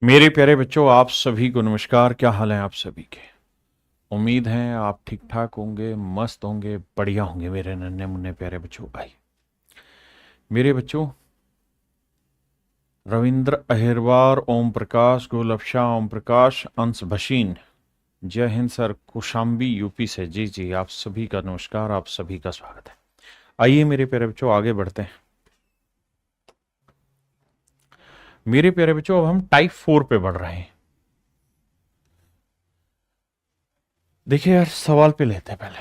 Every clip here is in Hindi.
मेरे प्यारे बच्चों, आप सभी को नमस्कार। क्या हाल है आप सभी के? उम्मीद है आप ठीक ठाक होंगे, मस्त होंगे, बढ़िया होंगे मेरे नन्हे मुन्ने प्यारे बच्चों। आइए मेरे बच्चों, रविंद्र अहिरवार, ओम प्रकाश, गोलब शाह, ओम प्रकाश, अंश भसीन, जय हिंद सर, कुशाम्बी यूपी से। जी जी, आप सभी का नमस्कार, आप सभी का स्वागत है। आइए मेरे प्यारे बच्चों, आगे बढ़ते हैं। मेरे प्यारे बच्चों, अब हम टाइप 4 पे बढ़ रहे हैं। देखिए यार, सवाल पे लेते हैं। पहले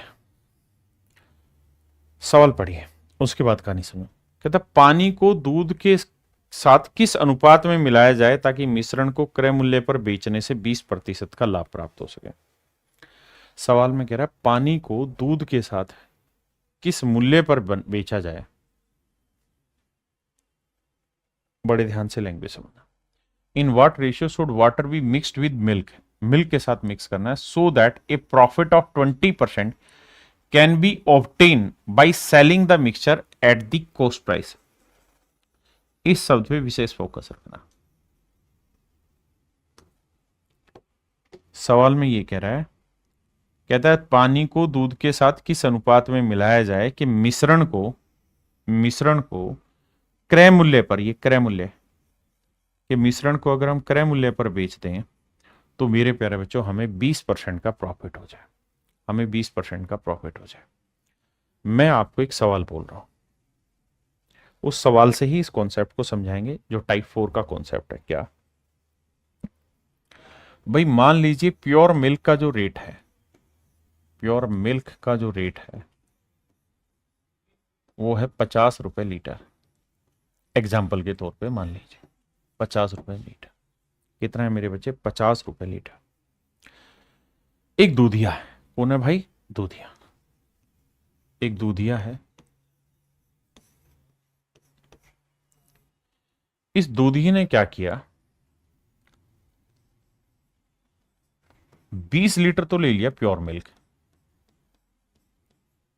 सवाल पढ़िए, उसके बाद कहानी सुनो। कहता पानी को दूध के साथ किस अनुपात में मिलाया जाए ताकि मिश्रण को क्रय मूल्य पर बेचने से 20% का लाभ प्राप्त हो सके। सवाल में कह रहा है पानी को दूध के साथ किस मूल्य पर बेचा जाए। बड़े ध्यान से लैंग्वेज समझना। इन what ratio should water be mixed with milk. Milk के साथ मिक्स करना है, so that A profit of 20% can be obtain by selling the mixture at the cost price. इस शब्द पे विशेष फोकस रखना। सवाल में ये कह रहा है, कहता है पानी को दूध के साथ किस अनुपात में मिलाया जाए कि मिश्रण को क्रय मूल्य पर, ये क्रय मूल्य कि मिश्रण को अगर हम क्रय मूल्य पर बेचते हैं तो मेरे प्यारे बच्चों हमें 20% का प्रॉफिट हो जाए। हमें 20% का प्रॉफिट हो जाए। मैं आपको एक सवाल बोल रहा हूं, उस सवाल से ही इस कॉन्सेप्ट को समझाएंगे जो टाइप 4 का कॉन्सेप्ट है। क्या भाई, मान लीजिए प्योर मिल्क का जो रेट है, प्योर मिल्क का जो रेट है वो है 50 रुपए लीटर। एग्जाम्पल के तौर पे मान लीजिए 50 रुपए लीटर। कितना है मेरे बच्चे? 50 रुपए लीटर। एक दूधिया है, कौन है भाई? दूधिया। एक दूधिया है। इस दूधी ने क्या किया, 20 लीटर तो ले लिया प्योर मिल्क,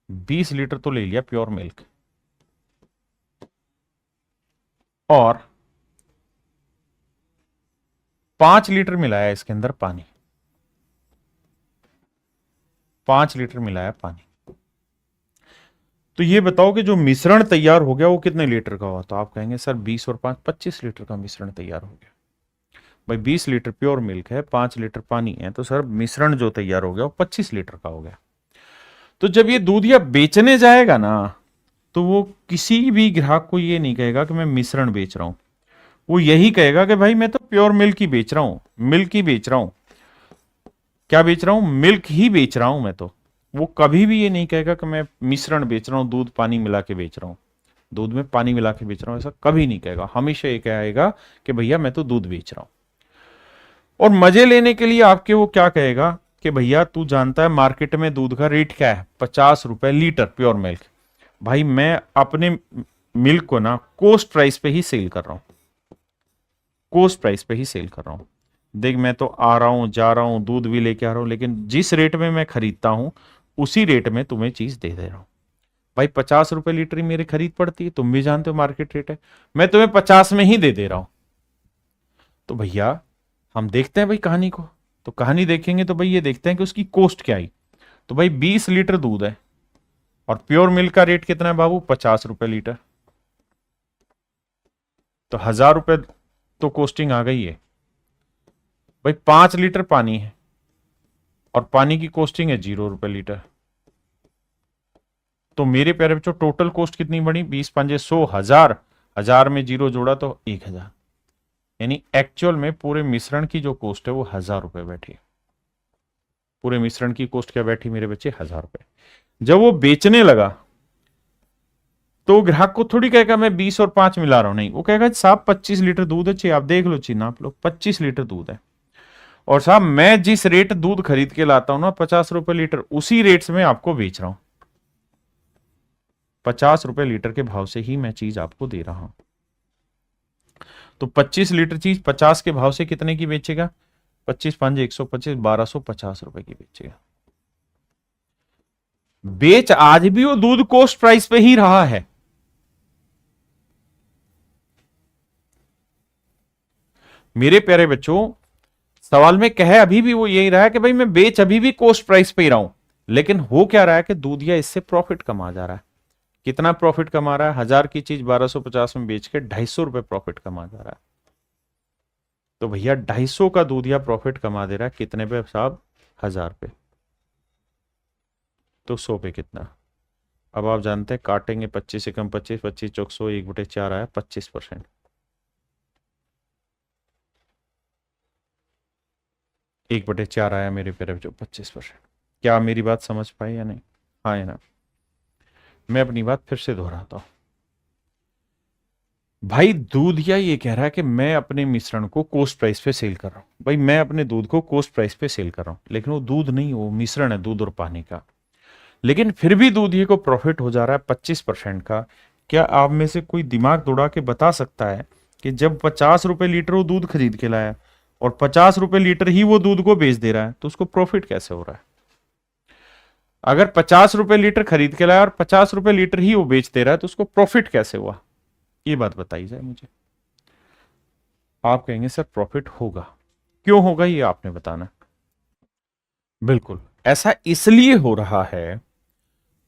20 लीटर तो ले लिया प्योर मिल्क, और 5 लीटर मिलाया इसके अंदर पानी। 5 लीटर मिलाया पानी। तो ये बताओ कि जो मिश्रण तैयार हो गया वो कितने लीटर का हुआ? तो आप कहेंगे सर 20 और 5 25 लीटर का मिश्रण तैयार हो गया। भाई 20 लीटर प्योर मिल्क है, 5 लीटर पानी है, तो सर मिश्रण जो तैयार हो गया वो 25 लीटर का हो गया। तो जब ये दूधिया बेचने जाएगा ना, तो वो किसी भी ग्राहक को ये नहीं कहेगा कि मैं मिश्रण बेच रहा हूं। वो यही कहेगा कि भाई मैं तो प्योर मिल्क ही बेच रहा हूं, मिल्क ही बेच रहा हूं। क्या बेच रहा हूं? मिल्क ही बेच रहा हूं मैं तो। वो कभी भी ये नहीं कहेगा कि मैं मिश्रण बेच रहा हूं, दूध पानी मिला के बेच रहा हूं, दूध में पानी मिला के बेच रहा हूं, ऐसा कभी नहीं कहेगा। हमेशा ये कहेगा कि भैया मैं तो दूध बेच रहा हूं। और मजे लेने के लिए आपके वो क्या कहेगा कि भैया तू जानता है मार्केट में दूध का रेट क्या है? 50 रुपए लीटर प्योर मिल्क। भाई मैं अपने मिल्क को ना कोस्ट प्राइस पे ही सेल कर रहा हूं, कोस्ट प्राइस पे ही सेल कर रहा हूं। देख मैं तो आ रहा हूं, जा रहा हूं, दूध भी लेके आ रहा हूं, लेकिन जिस रेट में मैं खरीदता हूं उसी रेट में तुम्हें चीज दे दे रहा हूं। भाई 50 रुपए लीटर ही मेरी खरीद पड़ती है, तुम भी जानते हो मार्केट रेट है, मैं तुम्हें 50 में ही दे दे रहा हूं। तो भैया हम देखते हैं भाई कहानी को। तो कहानी देखेंगे तो भाई ये देखते हैं कि उसकी कॉस्ट क्या आई। तो भाई 20 लीटर दूध है और प्योर मिल्क का रेट कितना है बाबू? 50 रुपए लीटर। तो 1000 रुपए तो कॉस्टिंग आ गई है। भाई 5 लीटर पानी है और पानी की कॉस्टिंग है 0 रुपए लीटर। तो मेरे प्यारे बच्चों टोटल कॉस्ट कितनी बनी? 20 पंजे 100, 1000, 1000 में जीरो जोड़ा तो 1000। यानी एक्चुअल में पूरे मिश्रण की जो कॉस्ट है वो 1000 रुपए बैठी। पूरे मिश्रण की कॉस्ट क्या बैठी मेरे बच्चे? 1000 रुपए। जब वो बेचने लगा तो ग्राहक को थोड़ी कहेगा मैं 20 और 5 मिला रहा हूं, नहीं, वो कहेगा साहब 25 लीटर दूध है, आप देख लो, चीज नाप लो, 25 लीटर दूध है। और साहब मैं जिस रेट दूध खरीद के लाता हूं ना 50 रुपए लीटर, उसी रेट से मैं आपको बेच रहा हूं। 50 रुपए लीटर के भाव से ही मैं चीज आपको दे रहा हूं। तो 25 लीटर चीज 50 के भाव से कितने की बेचेगा? 25 5 125, 1250 रुपए की बेचेगा। बेच आज भी वो दूध कॉस्ट प्राइस पे ही रहा है। मेरे प्यारे बच्चों, सवाल में कहे अभी भी वो यही रहा है कि भाई मैं बेच अभी भी कोस्ट प्राइस पे ही रहा हूं, लेकिन हो क्या रहा है कि दूधिया इससे प्रॉफिट कमा जा रहा है। कितना प्रॉफिट कमा रहा है? 1000 की चीज 1250 में बेच के 250 रुपए प्रॉफिट कमा जा रहा है। तो भैया 250 का दूधिया प्रॉफिट कमा दे रहा है कितने पे साहब? 1000 पे। तो 100 पे कितना? अब आप जानते हैं, काटेंगे 25 से कम 25, 25 चौक 100, 1/4 आया 25%। 1/4 आया मेरे प्यारे बच्चों 25%। क्या मेरी बात समझ पाए या नहीं? हाँ या ना? मैं अपनी बात फिर से दोहराता हूं। भाई दूधिया ये कह रहा है कि मैं अपने मिश्रण को कोस्ट प्राइस पे सेल कर रहा हूं। भाई मैं अपने दूध को कोस्ट प्राइस पे सेल कर रहा हूं, लेकिन वो दूध नहीं, वो मिश्रण है दूध और पानी का। लेकिन फिर भी दूधिये को प्रॉफिट हो जा रहा है 25% का। क्या आप में से कोई दिमाग दौड़ा के बता सकता है कि जब 50 रुपए लीटर वो दूध खरीद के लाया और 50 रुपए लीटर ही वो दूध को बेच दे रहा है, तो उसको प्रॉफिट कैसे हो रहा है? अगर 50 रुपए लीटर खरीद के लाया और 50 रुपए लीटर ही वो बेच दे रहा है, तो उसको प्रॉफिट कैसे हुआ? ये बात बताई जाए मुझे। आप कहेंगे सर प्रॉफिट होगा। क्यों होगा ये आपने बताना। बिल्कुल ऐसा इसलिए हो रहा है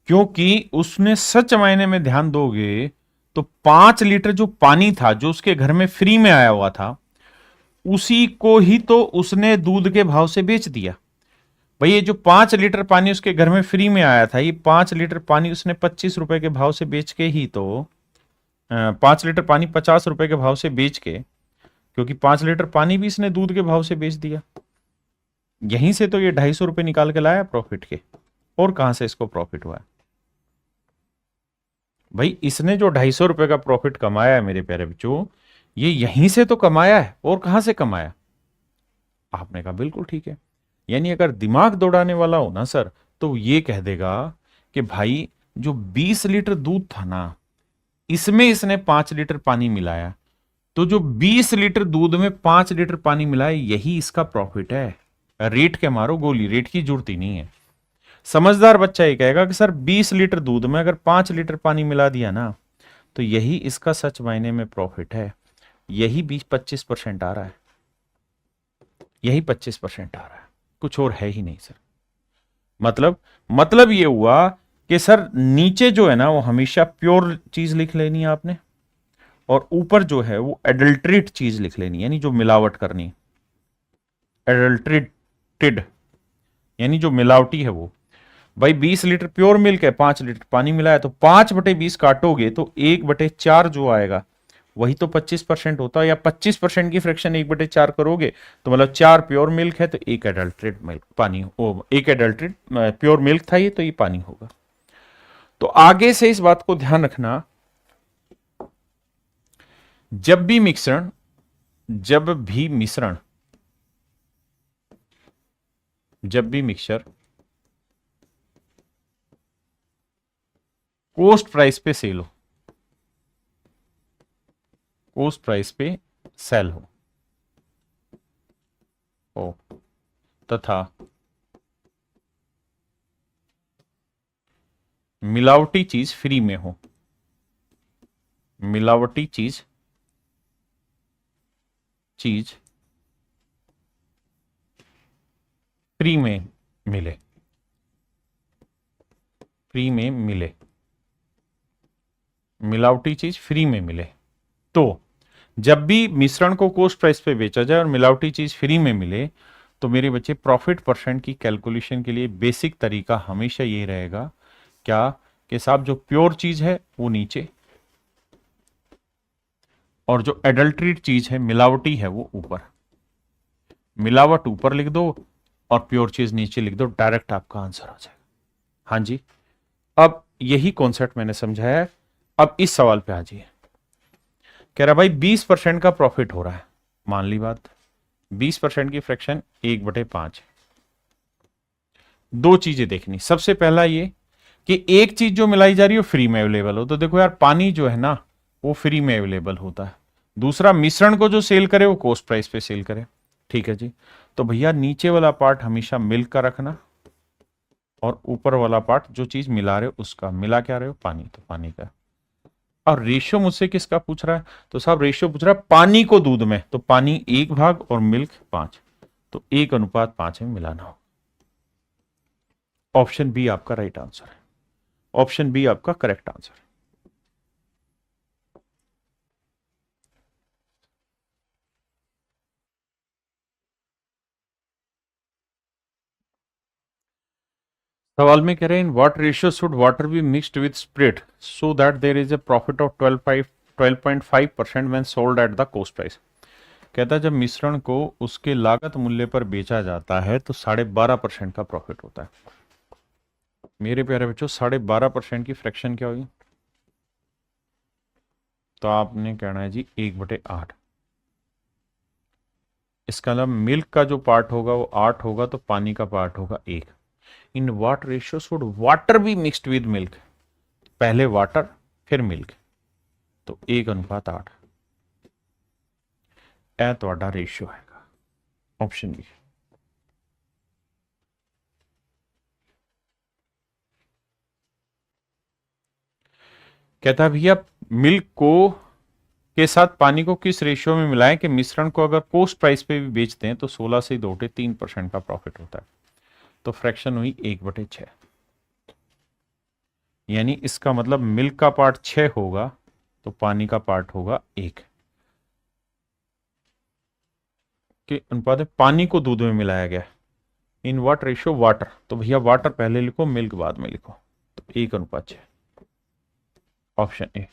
क्योंकि उसने, सच मायने में ध्यान दोगे तो 5 लीटर जो पानी था जो उसके घर में फ्री में आया हुआ था, उसी को ही तो उसने दूध के भाव से बेच दिया। भाई ये जो 5 लीटर पानी उसके घर में फ्री में आया था, ये 5 लीटर पानी उसने 25 रुपए के भाव से बेच के ही तो 5 लीटर पानी 50 रुपए के भाव से बेच के, क्योंकि 5 लीटर पानी भी इसने दूध के भाव से बेच दिया। यहीं से तो ये 250 रुपए निकाल के लाया प्रॉफिट के। और कहां से इसको प्रॉफिट हुआ है? भाई इसने जो 250 रुपए का प्रॉफिट कमाया है मेरे प्यारे बच्चों, ये यहीं से तो कमाया है। और कहां से कमाया? आपने कहा बिल्कुल ठीक है। यानी अगर दिमाग दौड़ाने वाला हो ना सर, तो ये कह देगा कि भाई जो 20 लीटर दूध था ना, इसमें इसने 5 लीटर पानी मिलाया, तो जो 20 लीटर दूध में 5 लीटर पानी मिलाया, यही इसका प्रॉफिट है। रेट के मारो गोली, रेट की जरूरत ही नहीं है। समझदार बच्चा ये कहेगा कि सर 20 लीटर दूध में अगर 5 लीटर पानी मिला दिया ना, तो यही इसका सच मायने में प्रॉफिट है। यही 20-25% आ रहा है, यही 25% आ रहा है, कुछ और है ही नहीं सर। मतलब ये हुआ कि सर नीचे जो है ना वो हमेशा प्योर चीज लिख लेनी है आपने, और ऊपर जो है वो एडल्ट्रेट चीज लिख लेनी, यानी जो मिलावट करनी, एडल्ट्रेटेड, यानी जो मिलावटी है वो। भाई 20 लीटर प्योर मिल्क है, 5 लीटर पानी मिलाया, तो 5/20 काटोगे तो 1/4 जो आएगा वही तो 25% होता है। या 25% की फ्रैक्शन 1/4 करोगे तो मतलब 4 प्योर मिल्क है, तो 1 एडल्ट्रेट मिल्क पानी, 1 एडल्ट्रेट प्योर मिल्क था ये, तो ये पानी होगा। तो आगे से इस बात को ध्यान रखना, जब भी मिश्रण जब भी मिक्सर कोस्ट प्राइस पे सेल हो, कोस्ट प्राइस पे सेल हो तथा मिलावटी चीज फ्री में हो, मिलावटी चीज फ्री में मिले, फ्री में मिले, मिलावटी चीज फ्री में मिले। तो जब भी मिश्रण को कोस्ट प्राइस पे बेचा जाए और मिलावटी चीज फ्री में मिले, तो मेरे बच्चे प्रॉफिट परसेंट की कैलकुलेशन के लिए बेसिक तरीका हमेशा ये रहेगा क्या, कि साहब जो प्योर चीज है वो नीचे, और जो एडल्ट्रेट चीज है, मिलावटी है, वो ऊपर। मिलावट ऊपर लिख दो और प्योर चीज नीचे लिख दो, डायरेक्ट आपका आंसर आ जाएगा। हाँ जी, अब यही कॉन्सेप्ट मैंने समझाया है। अब इस सवाल पे आ जाइए। कह रहा भाई 20% का प्रॉफिट हो रहा है, मान ली बात। 20% की फ्रैक्शन 1/5। दो चीजें देखनी, सबसे पहला ये कि एक चीज जो मिलाई जा रही है फ्री में अवेलेबल हो, तो देखो यार पानी जो है ना वो फ्री में अवेलेबल होता है। दूसरा, मिश्रण को जो सेल करे वो कोस्ट प्राइस पे सेल करे। ठीक है जी। तो भैया नीचे वाला पार्ट हमेशा मिल्क का रखना, और ऊपर वाला पार्ट जो चीज मिला रहे हो उसका, मिला क्या रहे हो, पानी, तो पानी का। और रेशियो मुझसे किसका पूछ रहा है? तो साहब रेशियो पूछ रहा है पानी को दूध में, तो पानी 1 भाग और मिल्क 5, तो 1:5 में मिलाना हो। ऑप्शन बी आपका राइट आंसर है, ऑप्शन बी आपका करेक्ट आंसर है। सवाल में कह रहे हैं in what ratio should water be mixed with spirit so that there is a profit of 12.5% when sold at the cost price. कहता है जब मिश्रण को उसके लागत मूल्य पर बेचा जाता है तो 12.5% का प्रॉफिट होता है। मेरे प्यारे बच्चों 12.5% की फ्रैक्शन क्या होगी? तो आपने कहना है जी 1/8। इसका मतलब मिल्क का जो पार्ट होगा वो 8 होगा, तो पानी का पार्ट होगा 1। In what ratio should water be mixed with milk, पहले वाटर फिर मिल्क, तो 1:8 ए ਤੁਹਾਡਾ रेशियो है। Option B. कहता है भैया मिल्क को के साथ पानी को किस रेशियो में मिलाएं कि मिश्रण को अगर कोस्ट प्राइस पे भी बेचते हैं तो 16 से 2/3% का प्रॉफिट होता है। तो फ्रैक्शन हुई 1/6, यानी इसका मतलब मिल्क का पार्ट 6 होगा तो पानी का पार्ट होगा 1 के अनुपात में पानी को दूध में मिलाया गया। इन व्हाट रेशियो वाटर, तो भैया वाटर पहले लिखो मिल्क बाद में लिखो, तो 1:6। Option A.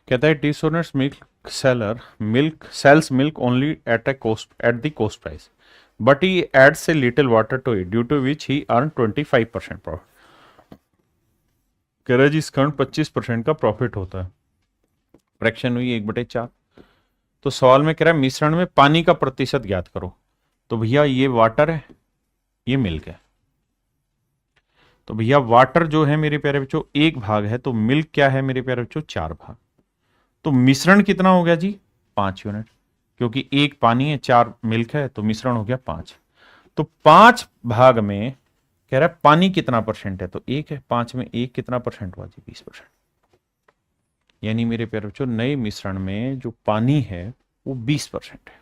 कहता है dishonest milk seller milk sells milk only at the cost price but he adds a little water to it due to which he earn 25% profit. कह रहा है जी इस कारण 25% का प्रॉफिट होता है। फ्रैक्शन हुई 1/4। तो सवाल में कह रहा है मिश्रण में पानी का प्रतिशत ज्ञात करो, तो भैया ये वाटर है ये मिल्क है, तो भैया वाटर जो है मेरे प्यारे बच्चों 1 भाग है, तो मिल्क क्या है मेरे प्यारे बच्चों 4 भाग। तो मिश्रण कितना हो गया जी 5 यूनिट, क्योंकि 1 पानी है 4 मिल्क है, तो मिश्रण हो गया 5। तो 5 भाग में कह रहा है पानी कितना परसेंट है, तो 1 है, 5 में 1 कितना परसेंट हुआ जी 20%। यानी मेरे प्यारे बच्चों नए मिश्रण में जो पानी है वो 20% है।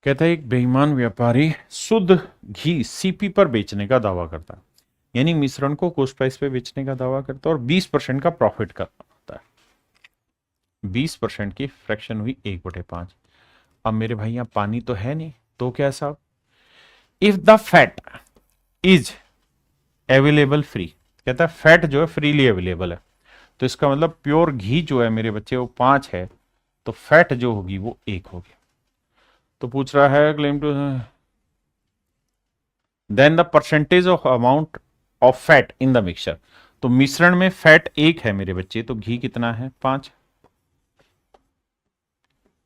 कहता है एक बेईमान व्यापारी शुद्ध घी सीपी पर बेचने का दावा करता है, यानी मिश्रण को कॉस्ट प्राइस पे बेचने का दावा करता है और 20% का प्रॉफिट करता है। 20% की फ्रैक्शन हुई 1/5। अब मेरे भाई यहां पानी तो है नहीं, तो क्या साहब if the fat is available free, कहता है फैट जो है फ्रीली अवेलेबल है, तो इसका मतलब प्योर घी जो है मेरे बच्चे वो 5 है, तो फैट जो होगी वो 1 होगी। तो पूछ रहा है claim to then the percentage of amount of fat in the mixture, तो मिश्रण में फैट 1 है मेरे बच्चे, तो घी कितना है 5,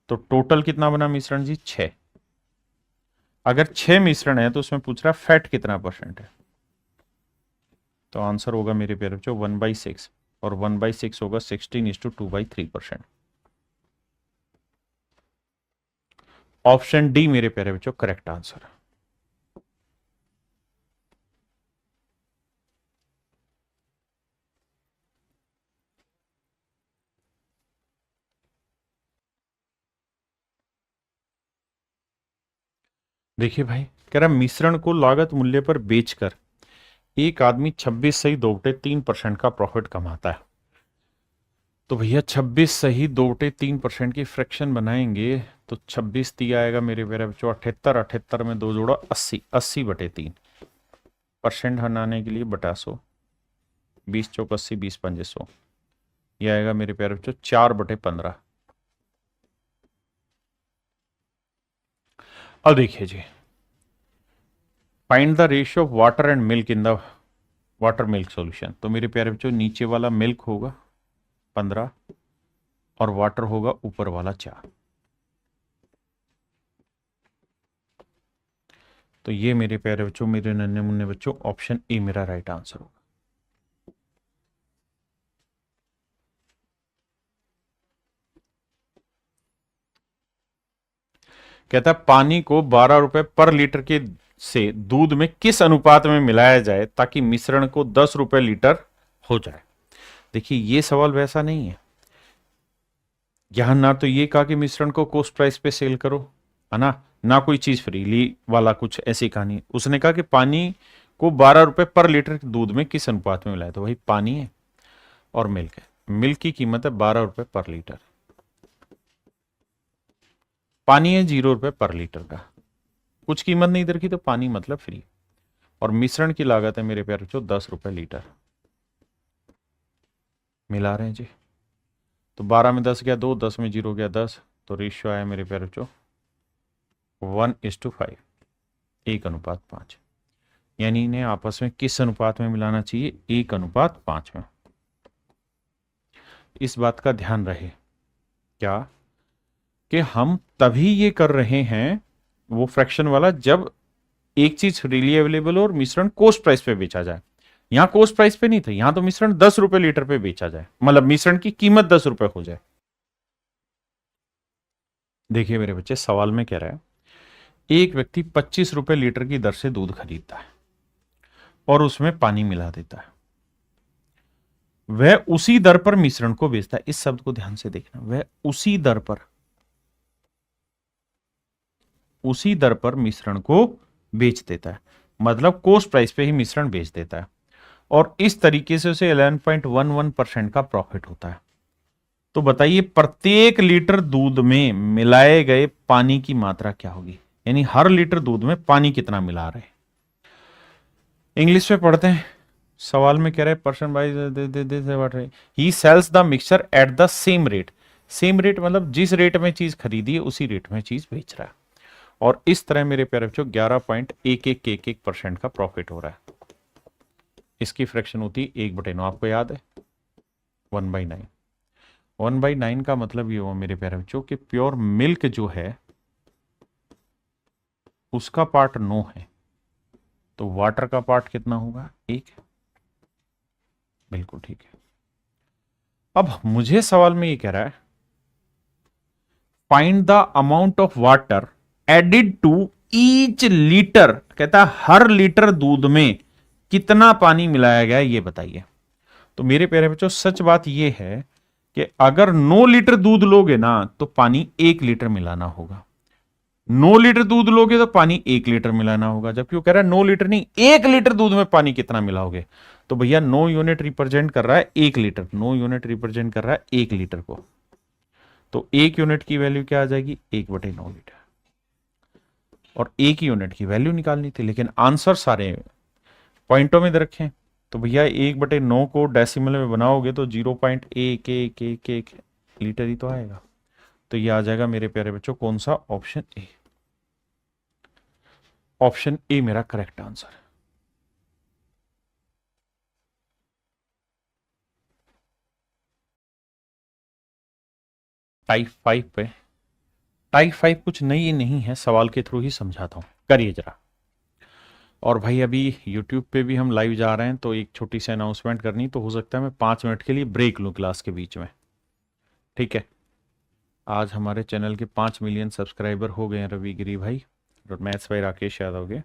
तो टोटल कितना बना मिश्रण जी 6। अगर 6 मिश्रण है तो उसमें पूछ रहा है फैट कितना परसेंट है, तो आंसर होगा मेरे प्यारे बच्चों 1/6, और 1/6 होगा 16:2/3%। ऑप्शन डी मेरे प्यारे बच्चों करेक्ट आंसर है। देखिए भाई कह रहा मिश्रण को लागत मूल्य पर बेचकर एक आदमी 26 सही 2/3% का प्रॉफिट कमाता है। तो भैया 26 सही 2/3% की फ्रैक्शन बनाएंगे तो 26 दिया आएगा मेरे प्यारे बच्चों 78, 78 में 2 जोड़ा 80, 80/3 परसेंट हटाने के लिए बटा 100, 20 × 4 = 80, 20 × 5 = 100, यह आएगा मेरे प्यारे बच्चों 4/15। अब देखिए जी find the ratio of water and milk in the water milk solution, तो मेरे प्यारे बच्चों नीचे वाला मिल्क होगा 15 और वाटर होगा ऊपर वाला 4। तो ये मेरे प्यारे बच्चों, मेरे नन्हे मुन्ने बच्चों, ऑप्शन ए मेरा राइट आंसर होगा। कहता है पानी को 12 रुपए पर लीटर के से दूध में किस अनुपात में मिलाया जाए ताकि मिश्रण को 10 रुपए लीटर हो जाए। देखिए ये सवाल वैसा नहीं है, यहां ना तो ये कहा कि मिश्रण को कॉस्ट प्राइस पे सेल करो, है ना कोई चीज फ्रीली वाला कुछ ऐसी कहानी। उसने कहा कि पानी को 12 रुपए पर लीटर दूध में किस अनुपात में मिलाया, तो वही पानी है और मिल्क है। मिल्क की कीमत है 12 रुपए पर लीटर, पानी है 0 रुपए पर लीटर का, कुछ कीमत नहीं इधर की, तो पानी मतलब फ्री। और मिश्रण की लागत है मेरे प्यारे बच्चों 10 रुपए लीटर। मिला रहे हैं जी, तो 12 में 10 गया 2, 10 में 0 गया 10, तो रेशियो आया मेरे प्यारे बच्चों 1:5, 1:5। यानी इन्हें आपस में किस अनुपात में मिलाना चाहिए, 1:5 में। इस बात का ध्यान रहे क्या कि हम तभी ये कर रहे हैं वो फ्रैक्शन वाला जब एक चीज फ्रीली अवेलेबल हो और मिश्रण कॉस्ट प्राइस पे बेचा जाए। यहां कॉस्ट प्राइस पे नहीं था, यहां तो मिश्रण 10 रुपए लीटर पे बेचा जाए, मतलब मिश्रण की कीमत 10 रुपए हो जाए। देखिए मेरे बच्चे, सवाल में कह रहा है एक व्यक्ति 25 रुपए लीटर की दर से दूध खरीदता है और उसमें पानी मिला देता है। वह उसी दर पर मिश्रण को बेचता है। इस शब्द को ध्यान से देखना, वह उसी दर पर मिश्रण को बेच देता है, मतलब कॉस्ट प्राइस पे ही मिश्रण बेच देता है, और इस तरीके से उसे 11.11% का प्रॉफिट होता है। तो बताइए प्रत्येक लीटर दूध में मिलाए गए पानी की मात्रा क्या होगी, यानी हर लीटर दूध में पानी कितना मिला रहे। इंग्लिश में पढ़ते हैं, सवाल में कह रहे हैं person by he sells the mixture at the same rate. Same rate मतलब जिस रेट में चीज खरीदी है उसी रेट में चीज बेच रहा है, और इस तरह मेरे प्यारे बच्चों 11.1111% का प्रॉफिट हो रहा है। इसकी फ्रैक्शन होती है 1/9, आपको याद है 1/9। 1/9 का मतलब ये हुआ मेरे प्यारे बच्चों कि प्योर मिल्क जो है उसका पार्ट 9 है, तो वाटर का पार्ट कितना होगा 1। बिल्कुल ठीक है। अब मुझे सवाल में ये कह रहा है find the amount of water added to each litre. कहता है हर लीटर दूध में कितना पानी मिलाया गया ये बताइए। तो मेरे प्यारे बच्चों सच बात यह है कि अगर 9 लीटर दूध लोगे ना तो पानी 1 लीटर मिलाना होगा। 9 लीटर दूध लोगे तो पानी 1 लीटर मिलाना होगा, जबकि वो कह रहा है 9 लीटर नहीं 1 लीटर दूध में पानी कितना मिलाओगे। तो भैया 9 यूनिट रिप्रेजेंट कर रहा है 1 लीटर, 9 यूनिट रिप्रेजेंट कर रहा है 1 लीटर को, तो 1 यूनिट की वैल्यू क्या आ जाएगी 1/9 लीटर, और 1 यूनिट की वैल्यू निकालनी थी, लेकिन आंसर सारे पॉइंटों में दे रखे हैं। तो भैया 1/9 को डेसिमल में बनाओगे तो 0.1111 लीटर ही तो आएगा। तो ये आ जाएगा मेरे प्यारे बच्चों कौन सा, ऑप्शन ए। ऑप्शन ए मेरा करेक्ट आंसर है। टाइप 5 कुछ नई नहीं है, सवाल के थ्रू ही समझाता हूं, करिए जरा। और भाई अभी YouTube पे भी हम लाइव जा रहे हैं, तो एक छोटी सी अनाउंसमेंट करनी, तो हो सकता है मैं 5 मिनट के लिए ब्रेक लूँ क्लास के बीच में, ठीक है। आज हमारे चैनल के 5 मिलियन सब्सक्राइबर हो गए हैं रवि गिरी भाई और मैथ्स भाई राकेश यादव के,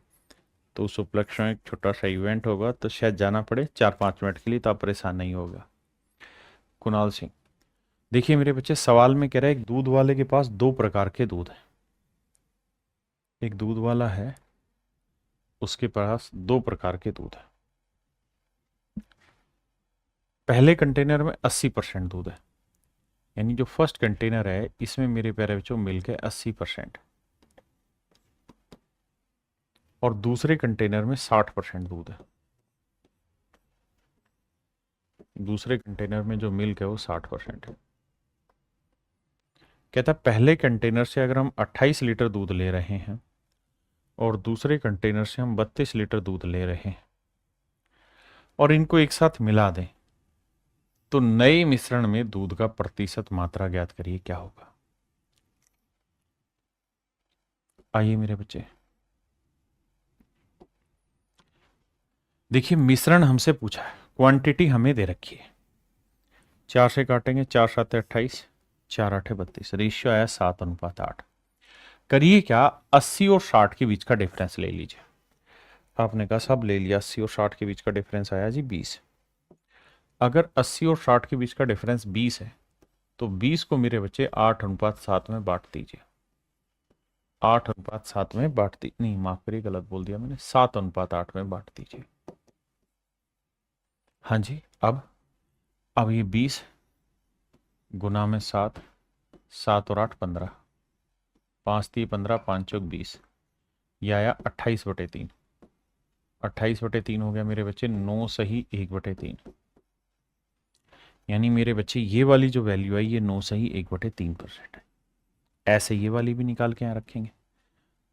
तो उस उपलक्ष्य में एक छोटा सा इवेंट होगा, तो शायद जाना पड़े 4-5 मिनट के लिए, तो आप परेशान नहीं होगा। कुणाल सिंह, देखिए मेरे बच्चे सवाल में कह रहे हैं एक दूध वाले के पास 2 प्रकार के दूध है। एक दूध वाला है, उसके पास 2 प्रकार के दूध है। पहले कंटेनर में 80% दूध है, यानी जो फर्स्ट कंटेनर है इसमें मेरे प्यारे बच्चों मिल्क है 80%, और दूसरे कंटेनर में 60% दूध है। दूसरे कंटेनर में जो मिल्क है वो 60% है। कहता है पहले कंटेनर से अगर हम 28 लीटर दूध ले रहे हैं और दूसरे कंटेनर से हम 32 लीटर दूध ले रहे हैं और इनको एक साथ मिला दें, तो नए मिश्रण में दूध का प्रतिशत मात्रा ज्ञात करिए क्या होगा। आइए मेरे बच्चे, देखिए मिश्रण हमसे पूछा है, क्वांटिटी हमें दे रखी है, 4 से काटेंगे, 4 7 28, 4 8 32, रेशियो आया 7:8। करिए क्या, 80 और 60 के बीच का डिफरेंस ले लीजिए। आपने कहा सब ले लिया, 80 और 60 के बीच का डिफरेंस आया जी 20। अगर 80 और 60 के बीच का डिफरेंस 20 है तो 20 को मेरे बच्चे 8:7 में बांट दीजिए। 8:7 में बांट दी, नहीं माफ करिए गलत बोल दिया मैंने, 7:8 में बांट दीजिए। हाँ जी, अब ये 20 गुना में 7, 7 और 8 15, 5 3 15, 5 चौक 20, यह आया 28/3। 28/3 हो गया मेरे बच्चे 9 सही 1/3, यानी मेरे बच्चे ये वाली जो वैल्यू है ये 9 सही 1/3% है। ऐसे ये वाली भी निकाल के यहाँ रखेंगे।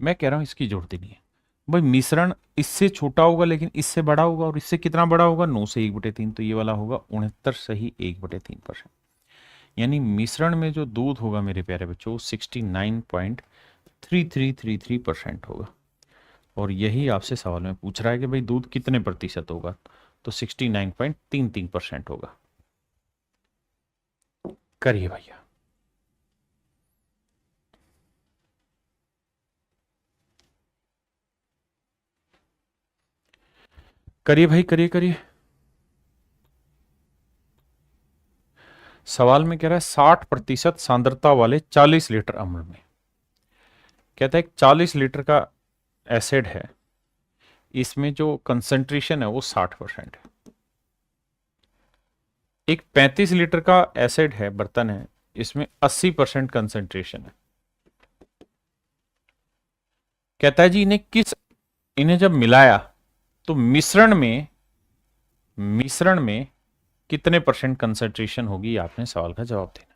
मैं कह रहा हूँ इसकी जरूरत ही नहीं है भाई, मिश्रण इससे छोटा होगा लेकिन इससे बड़ा होगा, और इससे कितना बड़ा होगा, 9 से 1/3, तो ये वाला होगा 69 सही 1/3%। यानी मिश्रण में जो दूध होगा मेरे प्यारे बच्चों 69.3333% होगा। और यही आपसे सवाल में पूछ रहा है कि भाई दूध कितने प्रतिशत होगा, तो 69.33% होगा। करिए भैया। करिए भाई, करिए करिए। सवाल में कह रहा है 60% सांद्रता वाले 40 लीटर अम्ल में, कहता है 40 लीटर का एसिड है, इसमें जो कंसंट्रेशन है वो 60% है। एक 35 लीटर का एसिड है, बर्तन है, इसमें 80% कंसंट्रेशन है। कहता है जी इन्हें जब मिलाया तो मिश्रण में कितने परसेंट कंसंट्रेशन होगी, आपने सवाल का जवाब देना।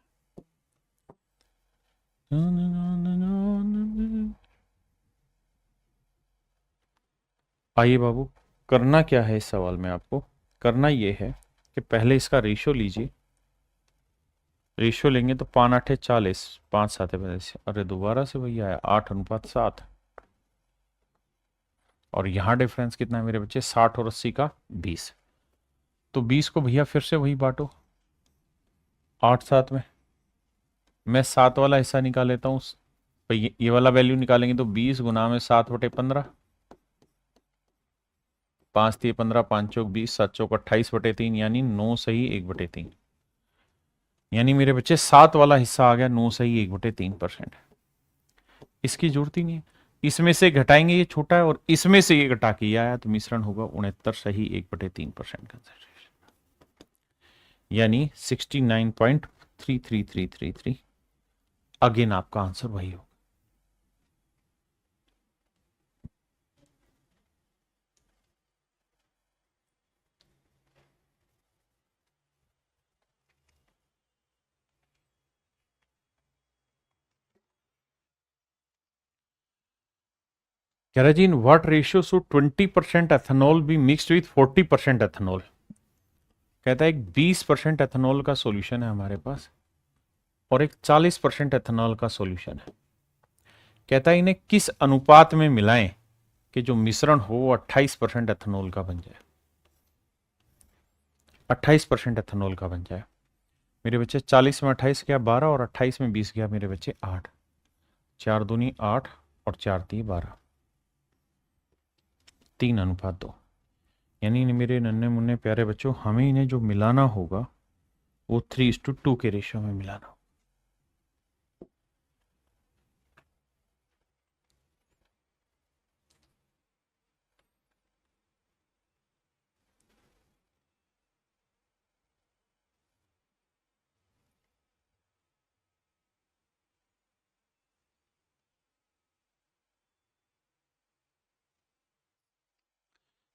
आइए बाबू, करना क्या है इस सवाल में, आपको करना यह है कि पहले इसका रेशियो लीजिए। रेशियो लेंगे तो 5 8 40, 5 7 35, अरे दोबारा से वही आया 8:7। और यहां डिफरेंस कितना है मेरे बच्चे, 60 और 80 का 20। तो 20 को भैया फिर से वही बांटो 8 7 में। मैं 7 वाला हिस्सा निकाल लेता हूँ, ये वाला वैल्यू निकालेंगे तो 20 गुना में 7/15, 5 3 15, 5 चौक 20, 7 चौक 28/3, यानी 9 सही 1/3। यानी मेरे बच्चे 7 वाला हिस्सा आ गया 9 सही 1/3%। इसकी जरूरत ही नहीं है, इसमें से घटाएंगे ये छोटा है और इसमें से ये घटा के ये आया, तो मिश्रण होगा 69 सही 1/3% कंसंट्रेशन, यानी 69.33333। अगेन आपका आंसर वही होगा। कह रहा जी in what ratio should 20% ethanol be mixed with 40% ethanol. कहता है एक 20% एथेनॉल का सॉल्यूशन है हमारे पास और एक 40% एथेनॉल का सॉल्यूशन है। कहता है इन्हें किस अनुपात में मिलाएं कि जो मिश्रण हो वो 28% एथेनॉल का बन जाए, 28% एथेनॉल का बन जाए। मेरे बच्चे 40 में 28 गया 12 और 28 में 20 गया मेरे बच्चे 8, 4 दूनी 8 और 4 ती 12, 3:2। यानी मेरे नन्हे मुन्ने प्यारे बच्चों हमें इन्हें जो मिलाना होगा वो 3:2 के रेशियो में मिलाना होगा।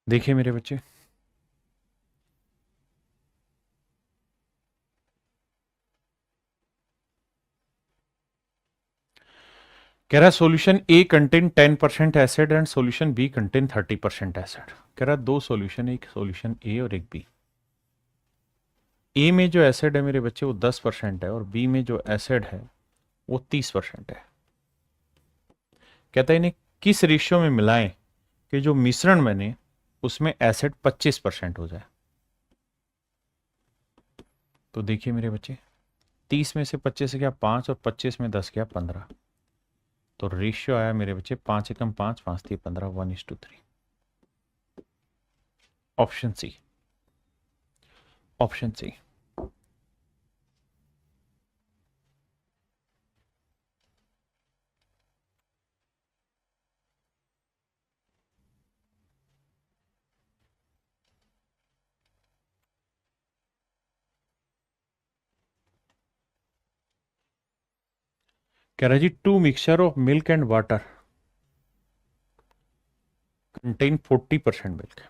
देखिए मेरे बच्चे, कह रहा है solution A contain 10% acid and solution B contain 30% acid. कह रहा है दो सॉल्यूशन, एक सॉल्यूशन ए और एक बी। ए में जो एसिड है मेरे बच्चे वो 10% है और बी में जो एसिड है वो 30% है। कहता है इन्हें किस रेशियो में मिलाएं कि जो मिश्रण बने उसमें एसिड 25% हो जाए। तो देखिए मेरे बच्चे, 30 में से 25 गया 5 और 25 में 10 गया 15। तो रेशियो आया मेरे बच्चे 5 एकम 5, 5 3 15, 1:3। Option C, option C. कह रहा जी, two mixture of milk and water contain 40% milk.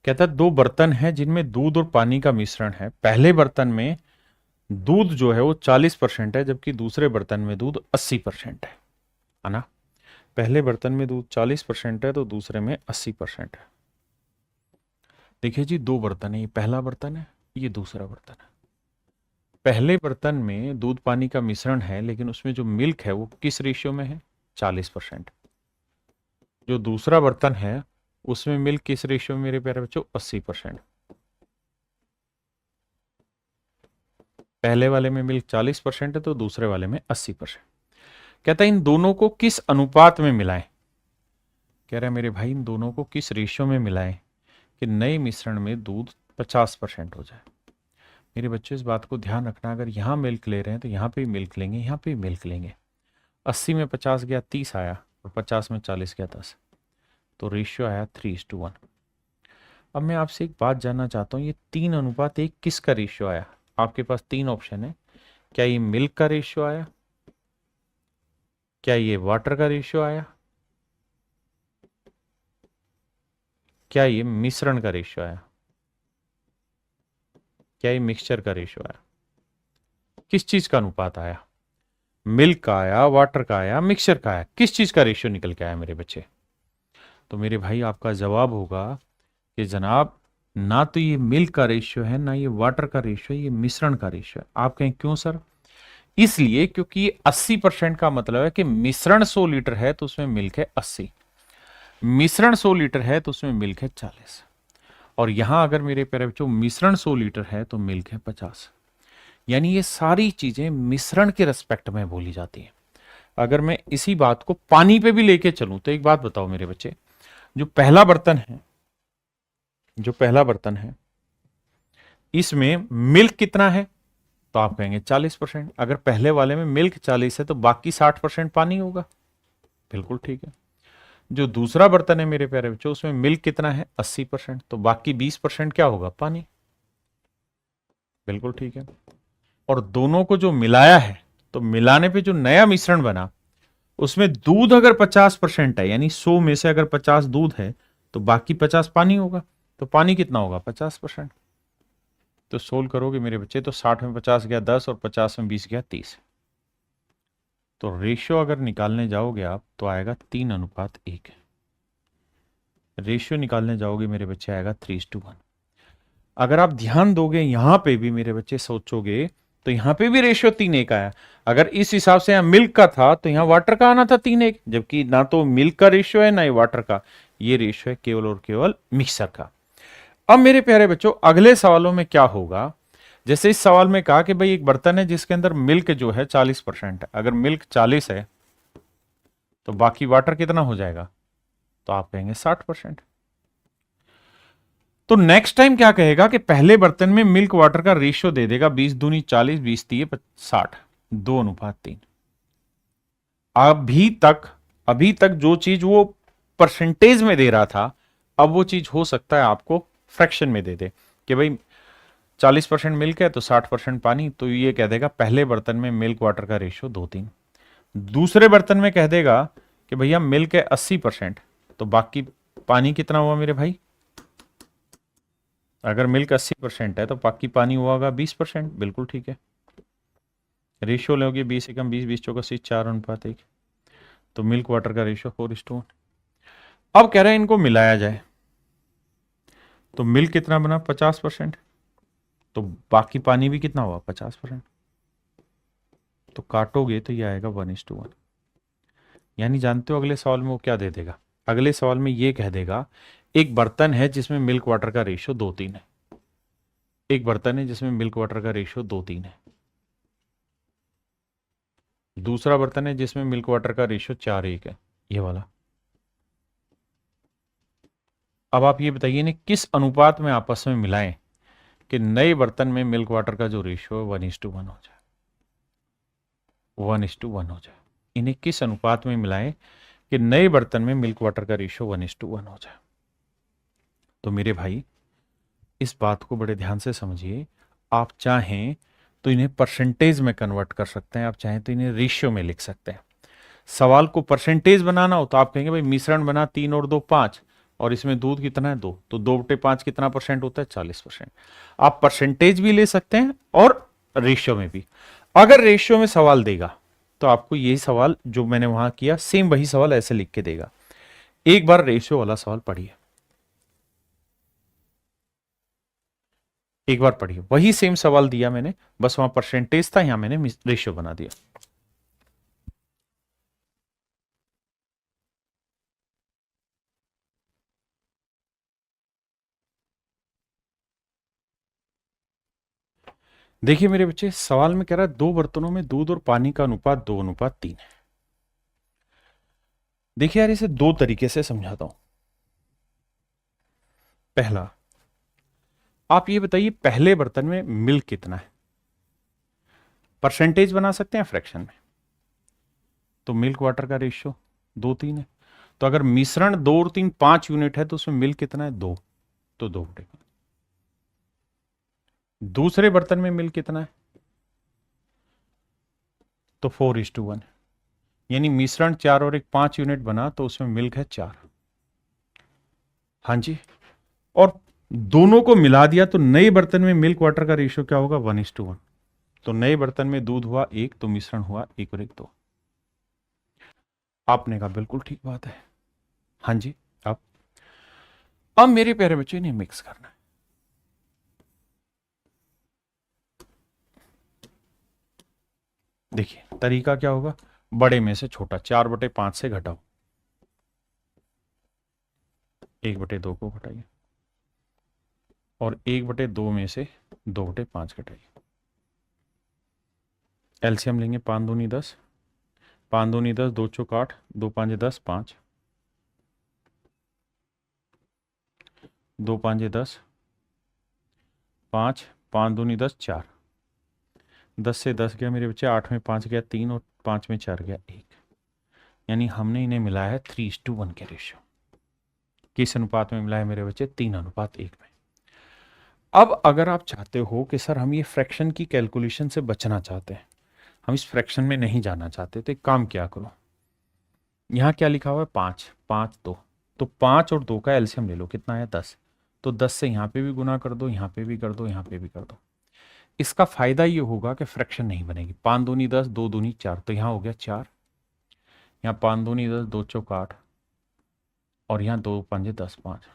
कहता है दो बर्तन हैं जिनमें दूध और पानी का मिश्रण है। पहले बर्तन में दूध जो है वो 40% है, जबकि दूसरे बर्तन में दूध 80% है ना। पहले बर्तन में दूध 40% है तो दूसरे में 80% है। देखिए जी, दो बर्तन है, ये पहला बर्तन है, ये दूसरा बर्तन है। पहले बर्तन में दूध पानी का मिश्रण है, लेकिन उसमें जो मिल्क है वो किस रेशियो में है? 40%। जो दूसरा बर्तन है उसमें मिल्क किस रेशियो में मेरे प्यारे बच्चों? 80%। पहले वाले में मिल्क 40% है तो दूसरे वाले में 80%। कहता है इन दोनों को किस अनुपात में मिलाएं। कह रहा है मेरे भाई, इन दोनों को किस रेशियो में मिलाएं कि नए मिश्रण में दूध 50% हो जाए। मेरे बच्चे इस बात को ध्यान रखना, अगर यहां मिल्क ले रहे हैं तो यहां पे भी मिल्क लेंगे, यहां पे भी मिल्क लेंगे। 80 में 50 गया 30 आया और 50 में 40 गया 10, तो रेशियो आया 3:1। अब मैं आपसे एक बात जानना चाहता हूँ, ये 3:1 किसका रेशियो आया? आपके पास तीन ऑप्शन है। क्या ये मिल्क का रेशियो आया, क्या ये वाटर का रेशियो आया, क्या ये मिश्रण का रेशियो आया, क्या ये मिक्सचर का रेशियो आया? किस चीज का अनुपात आया? मिल्क का आया, वाटर का आया, मिक्सचर का आया? किस चीज का रेशियो निकल के आया मेरे बच्चे? तो मेरे भाई आपका जवाब होगा कि जनाब, ना तो ये मिल्क का रेशियो है, ना ये वाटर का रेशियो है, ये मिश्रण का रेशियो है। आप कहें क्यों सर? इसलिए क्योंकि 80% का मतलब है कि मिश्रण 100 लीटर है तो उसमें मिल्क है 80, मिश्रण 100 लीटर है तो उसमें मिल्क है 40, और यहां अगर मेरे प्यारे बच्चों मिश्रण 100 लीटर है तो मिल्क है 50। यानी ये सारी चीजें मिश्रण के रेस्पेक्ट में बोली जाती हैं। अगर मैं इसी बात को पानी पे भी लेके चलूं तो एक बात बताओ मेरे बच्चे, जो पहला बर्तन है, जो पहला बर्तन है, इसमें मिल्क कितना है? तो आप कहेंगे 40%। अगर पहले वाले में मिल्क 40 है तो बाकी 60% पानी होगा। बिल्कुल ठीक है। जो दूसरा बर्तन है मेरे प्यारे बच्चों, उसमें मिल्क कितना है? 80%, तो बाकी 20% क्या होगा? पानी। बिल्कुल ठीक है। और दोनों को जो मिलाया है, तो मिलाने पे जो नया मिश्रण बना, उसमें दूध अगर 50% है, यानी 100 में से अगर 50 दूध है तो बाकी 50 पानी होगा। तो पानी कितना होगा? 50%। तो सोल्व करोगे मेरे बच्चे तो 60 में 50 गया 10 और 50 में 20 गया 30। तो रेशियो अगर निकालने जाओगे आप तो आएगा 3:1। रेशियो निकालने जाओगे मेरे बच्चे आएगा 3:1। अगर आप ध्यान दोगे यहां पे भी मेरे बच्चे सोचोगे तो यहां पे भी रेशियो 3:1 आया। अगर इस हिसाब से यहां मिल्क का था तो यहां वाटर का आना था 3:1, जबकि ना तो मिल्क का रेशियो है ना ही वाटर का, ये रेशियो है केवल और केवल मिक्सर का। अब मेरे प्यारे बच्चों, अगले सवालों में क्या होगा? जैसे इस सवाल में कहा कि भाई एक बर्तन है जिसके अंदर मिल्क जो है 40% है। अगर मिल्क 40 है तो बाकी वाटर कितना हो जाएगा? तो आप कहेंगे 60%। तो नेक्स्ट टाइम क्या कहेगा कि पहले बर्तन में मिल्क वाटर का रेशियो दे देगा 20 दूनी 40, 20 तीय 60, 2:3। अभी तक जो चीज वो परसेंटेज में दे रहा था, अब वो चीज हो सकता है आपको फ्रैक्शन में दे दे कि भाई 40% मिल्क है तो 60% पानी। तो ये कह देगा पहले बर्तन में मिल्क वाटर का रेशियो 2:3। दूसरे बर्तन में कह देगा कि भैया मिल्क है 80%, तो बाकी पानी कितना हुआ मेरे भाई? अगर मिल्क 80% है तो बाकी पानी हुआ होगा 20%। बिल्कुल ठीक है। रेशियो लोगे 20 एकम 20, 20 चौका 80, 4:1। तो मिल्क वाटर का रेशियो 4:1। अब कह रहे हैं इनको मिलाया जाए तो मिल्क कितना बना? 50%, तो बाकी पानी भी कितना हुआ? 50%। तो काटोगे तो ये आएगा 1:1। यानी जानते हो अगले सवाल में वो क्या दे देगा? अगले सवाल में ये कह देगा एक बर्तन है जिसमें मिल्क वाटर का रेशियो 2:3 है, एक बर्तन है जिसमें मिल्क वाटर का रेशियो 2:3 है, दूसरा बर्तन है जिसमें मिल्क वाटर का रेशियो 4:1 है, ये वाला। अब आप ये बताइए ना किस अनुपात में आपस में मिलाएं कि नए बर्तन में मिल्क वाटर का जो रेशियो है 1:1 हो जाए, 1:1 हो जाए। इन्हें किस अनुपात में मिलाएं कि नए बर्तन में मिल्क वाटर का रेशियो 1:1 हो जाए। तो मेरे भाई इस बात को बड़े ध्यान से समझिए। आप चाहें तो इन्हें परसेंटेज में कन्वर्ट कर सकते हैं, आप चाहें तो इन्हें रेशियो में लिख सकते हैं। सवाल को परसेंटेज बनाना हो तो आप कहेंगे भाई मिश्रण बना 3 और 2 5 और इसमें दूध कितना है 2, तो 2/5 कितना परसेंट होता है 40%। आप परसेंटेज भी ले सकते हैं और रेशियो में भी। अगर रेशियो में सवाल देगा तो आपको यही सवाल जो मैंने वहां किया सेम वही सवाल ऐसे लिख के देगा। एक बार रेशियो वाला सवाल पढ़िए, एक बार पढ़िए, वही सेम सवाल दिया मैंने, बस वहां परसेंटेज था, यहां मैंने रेशियो बना दिया। देखिए मेरे बच्चे, सवाल में कह रहा है दो बर्तनों में दूध और पानी का अनुपात 2:3 है। देखिए यार इसे दो तरीके से समझाता हूं। पहला, आप ये बताइए पहले बर्तन में मिल्क कितना है, परसेंटेज बना सकते हैं फ्रैक्शन में। तो मिल्क वाटर का रेशियो 2:3 है, तो अगर मिश्रण 2 और 3 5 यूनिट है तो उसमें मिल्क कितना है 2, तो 2/5। दूसरे बर्तन में मिल्क कितना है तो 4:1, यानी मिश्रण 4 और एक 5 यूनिट बना तो उसमें मिल्क है 4। हाँ जी, और दोनों को मिला दिया तो नए बर्तन में मिल्क वाटर का रेशियो क्या होगा 1:1। तो नए बर्तन में दूध हुआ 1 तो मिश्रण हुआ 1 और 1 2। आपने कहा बिल्कुल ठीक बात है। हाँ जी, अब मेरे प्यारे बच्चे इन्हें मिक्स करना है। देखिए तरीका क्या होगा, बड़े में से छोटा 4/5 से घटाओ, 1/2 को घटाइए और 1/2 में से 2/5 घटाइए। एलसीएम लेंगे, 5 दूनी 10, 5 दूनी 10, 2 चौक 8, 2 5 10, 5, 2 5 10, 5, 5 दूनी 10, 4, 10 से 10 गया मेरे बच्चे, 8 में 5 गया 3 और 5 में 4 गया 1, यानी हमने इन्हें मिलाया है 3:1 के रेशियो। किस अनुपात में मिलाया मेरे बच्चे, 3:1 में। अब अगर आप चाहते हो कि सर हम ये फ्रैक्शन की कैलकुलेशन से बचना चाहते हैं, हम इस फ्रैक्शन में नहीं जाना चाहते, तो एक काम क्या करो, यहाँ क्या लिखा हुआ है 5 5 2, तो 5 और 2 का एलसीएम ले लो, कितना है 10, तो 10 से यहाँ पे भी गुना कर दो, यहाँ पे भी कर दो, यहाँ पे भी कर दो। इसका फायदा ये होगा कि फ्रैक्शन नहीं बनेगी, 5 दूनी 10, 2 दूनी 4, तो यहाँ हो गया 4, यहाँ 5 दूनी 10, 2 चौक 8 और यहाँ 2 5 10 5,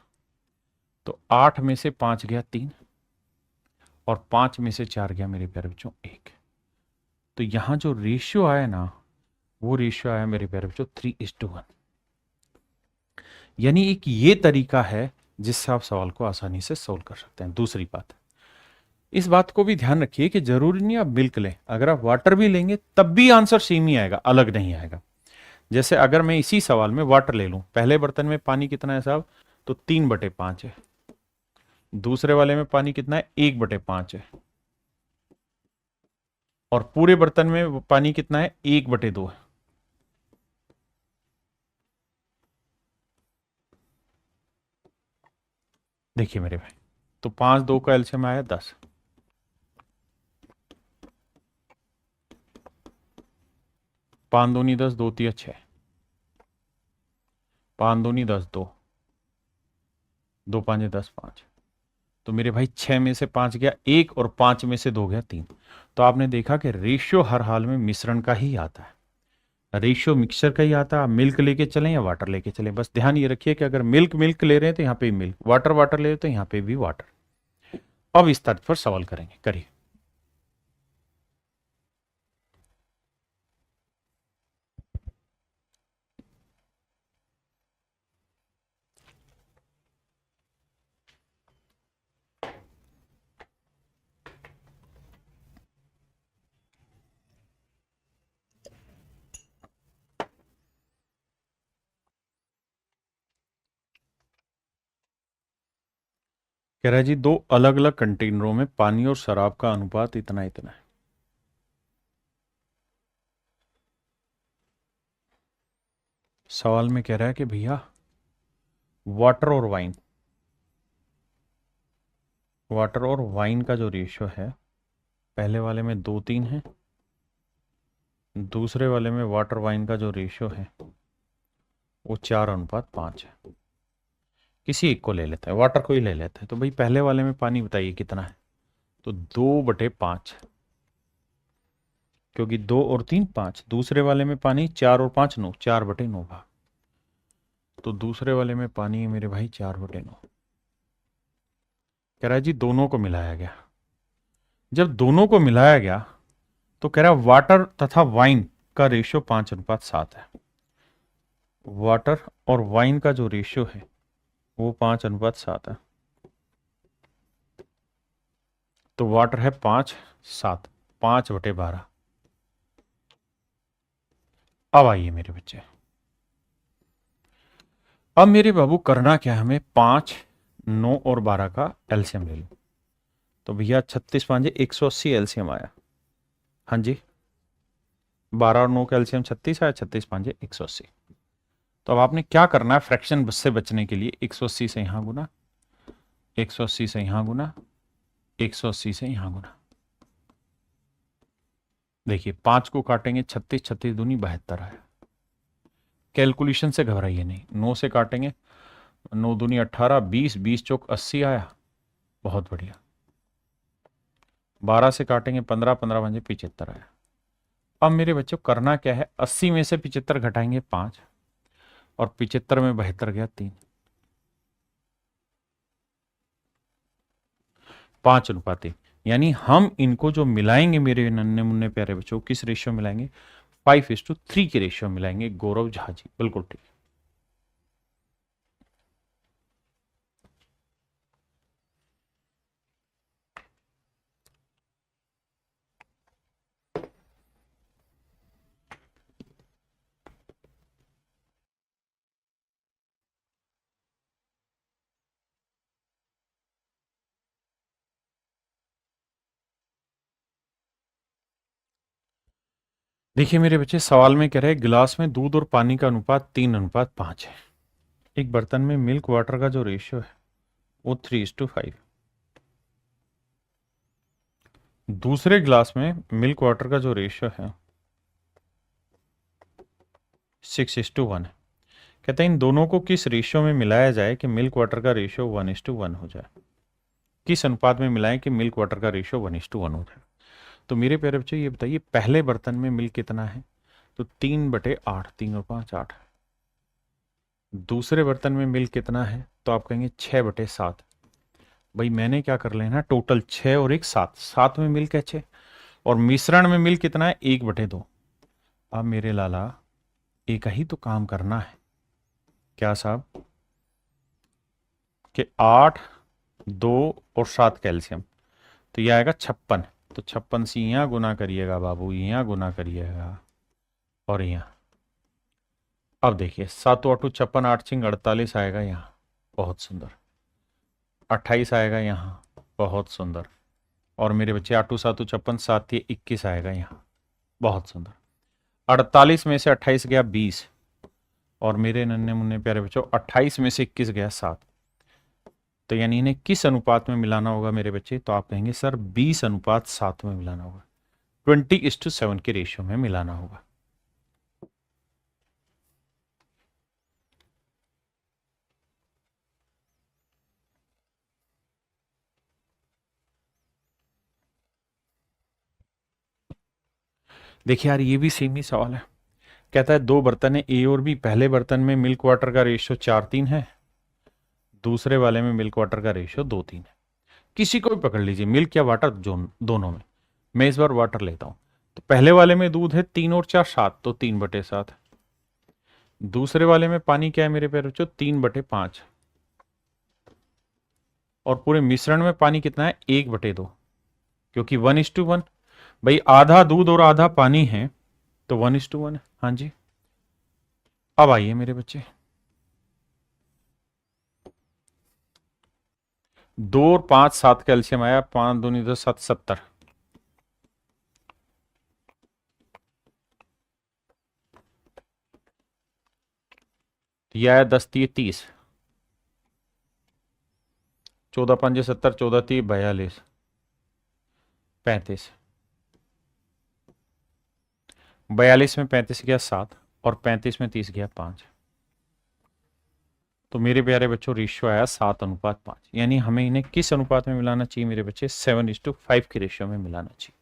तो 8 में से 5 गया 3 और 5 में से 4 गया मेरे प्यारे बच्चों 1। तो यहाँ जो रेशियो आया ना, वो रेशियो आया मेरे प्यारे बच्चों 3:1। यानी एक ये तरीका है जिससे आप सवाल को आसानी से सोल्व कर सकते हैं। दूसरी बात, इस बात को भी ध्यान रखिए कि जरूरी नहीं आप मिल्क लें, अगर आप वाटर भी लेंगे तब भी आंसर सेम ही आएगा, अलग नहीं आएगा। जैसे अगर मैं इसी सवाल में वाटर ले लूं, पहले बर्तन में पानी कितना है साहब, तो 3/5 है, दूसरे वाले में पानी कितना है 1/5 है, और पूरे बर्तन में पानी कितना है 1/2 है। देखिए मेरे भाई, तो 5 2 का एलसीएम आया 10, 5 दूनी 10, 2 3 6, 5 दूनी 10 2, 2 5 10 5, तो मेरे भाई 6 में से 5 गया 1 और 5 में से 2 गया 3। तो आपने देखा कि रेशियो हर हाल में मिश्रण का ही आता है, रेशियो मिक्सचर का ही आता है। आप मिल्क लेके चलें या वाटर लेके चलें, बस ध्यान ये रखिए कि अगर मिल्क मिल्क ले रहे हैं तो यहाँ पे मिल्क, वाटर वाटर ले रहे हैं तो यहाँ पे भी वाटर। अब इस तर्ज पर सवाल करेंगे, करिए। कह रहा है जी दो अलग अलग कंटेनरों में पानी और शराब का अनुपात इतना इतना है। सवाल में कह रहा है कि भैया वाटर और वाइन का जो रेशियो है, पहले वाले में 2:3 है, दूसरे वाले में वाटर वाइन का जो रेशियो है वो 4:5 है। किसी एक को ले लेते हैं, वाटर को ही ले लेते हैं। तो भाई पहले वाले में पानी बताइए कितना है, तो 2/5, क्योंकि 2 और 3 5। दूसरे वाले में पानी 4 और 5 9, 4/9 भाग। तो दूसरे वाले में पानी है मेरे भाई 4/9। कह रहा है जी दोनों को मिलाया गया। जब दोनों को मिलाया गया तो कह रहा है वाटर तथा वाइन का रेशियो 5:7 है। वाटर और वाइन का जो रेशियो है वो 5:7 है। तो वाटर है 5/7, 5/12। अब आइए मेरे बच्चे, अब मेरे बाबू करना क्या है हमें, 5, 9 और 12 का एलसीएम ले लो। तो भैया 36 5 180 एलसीएम आया। हाँ जी, 12 और 9 का एलसीएम 36 आया, 36 5 180। तो अब आपने क्या करना है, फ्रैक्शन से बचने के लिए 180 से यहां गुना, 180 से यहां गुना, 180 से यहां गुना। देखिए 5 को काटेंगे 36, 36 दूनी 72 आया। कैलकुलेशन से घबराइए नहीं, 9 से काटेंगे 9 दूनी 18, 20, 20 चौक 80 आया, बहुत बढ़िया। 12 से काटेंगे 15, 15 पंजे 75 आया। अब मेरे बच्चों करना क्या है, 80 में से 75 घटाएंगे 5, और 75 में 72 गया 3, 5:1। यानी हम इनको जो मिलाएंगे मेरे नन्हे मुन्ने प्यारे बच्चों, किस रेशियो मिलाएंगे, 5:3 के रेशियो मिलाएंगे। गौरव झा जी, बिल्कुल ठीक। देखिए मेरे बच्चे, सवाल में कह रहे हैं गिलास में दूध और पानी का अनुपात 3:5 है। एक बर्तन में मिल्क वाटर का जो रेशियो है वो 3:5। दूसरे गिलास में मिल्क वाटर का जो रेशियो है 6:1 है। कहते हैं इन दोनों को किस रेशियो में मिलाया जाए कि मिल्क वाटर का रेशियो 1:1 हो जाए। किस अनुपात में मिलाएं कि मिल्क वाटर का रेशियो 1:1 हो जाए। तो मेरे प्यारे बच्चे ये बताइए, पहले बर्तन में मिल्क कितना है, तो 3/8, 3 और 5 8। दूसरे बर्तन में मिल्क कितना है, तो आप कहेंगे 6/7। भाई मैंने क्या कर लेना, टोटल 6 और 1 7, 7 में मिल्क है 6, और मिश्रण में मिल्क कितना है 1/2। अब मेरे लाला एक ही तो काम करना है, क्या साहब, कि 8, 2 और 7 कैल्शियम, तो यह आएगा 56। तो 56 से यहाँ गुना करिएगा बाबू, यहाँ गुना करिएगा और यहाँ। अब देखिए 7 8 56, 8 6 48 आएगा यहाँ, बहुत सुंदर। 28 आएगा यहाँ, बहुत सुंदर। और मेरे बच्चे 8 7 56, 7 21 आएगा यहाँ, बहुत सुंदर। 48 में से 28 गया 20, और मेरे नन्हे मुन्ने प्यारे बच्चों 28 में से 21 गया 7। तो यानी इन्हें किस अनुपात में मिलाना होगा मेरे बच्चे, तो आप कहेंगे सर 20:7 में मिलाना होगा, 20:7 के रेशियो में मिलाना होगा। देखिए यार ये भी सेम ही सवाल है। कहता है दो बर्तन है ए और बी, पहले बर्तन में मिल्क वाटर का रेशियो 4:3 है, दूसरे वाले में मिल्क वाटर का रेशियो 2:3 है। किसी को भी पकड़ लीजिए, मिल्क या वाटर दोनों में। मैं इस बार वाटर लेता हूं। तो पहले वाले में दूध है 3 और 4 7, तो 3/7। दूसरे वाले में पानी क्या है मेरे प्यारे बच्चों, 3/5। और पूरे मिश्रण में पानी कितना है, 1/2, क्योंकि 1:1। भाई आधा दूध और आधा पानी है, तो 1:1 है। हाँ जी, अब आइए मेरे बच्चे, 2 और 5 7 कैल्शियम आया, 5 दूनी 10 7 70। ये आया 10 3 30, 14 5 70, 14 3 42 35, 42 में 35 गया 7 और 35 में 30 गया 5। तो मेरे प्यारे बच्चों रेशियो आया 7:5, यानी हमें इन्हें किस अनुपात में मिलाना चाहिए मेरे बच्चे? 7:5 की रेशियो में मिलाना चाहिए।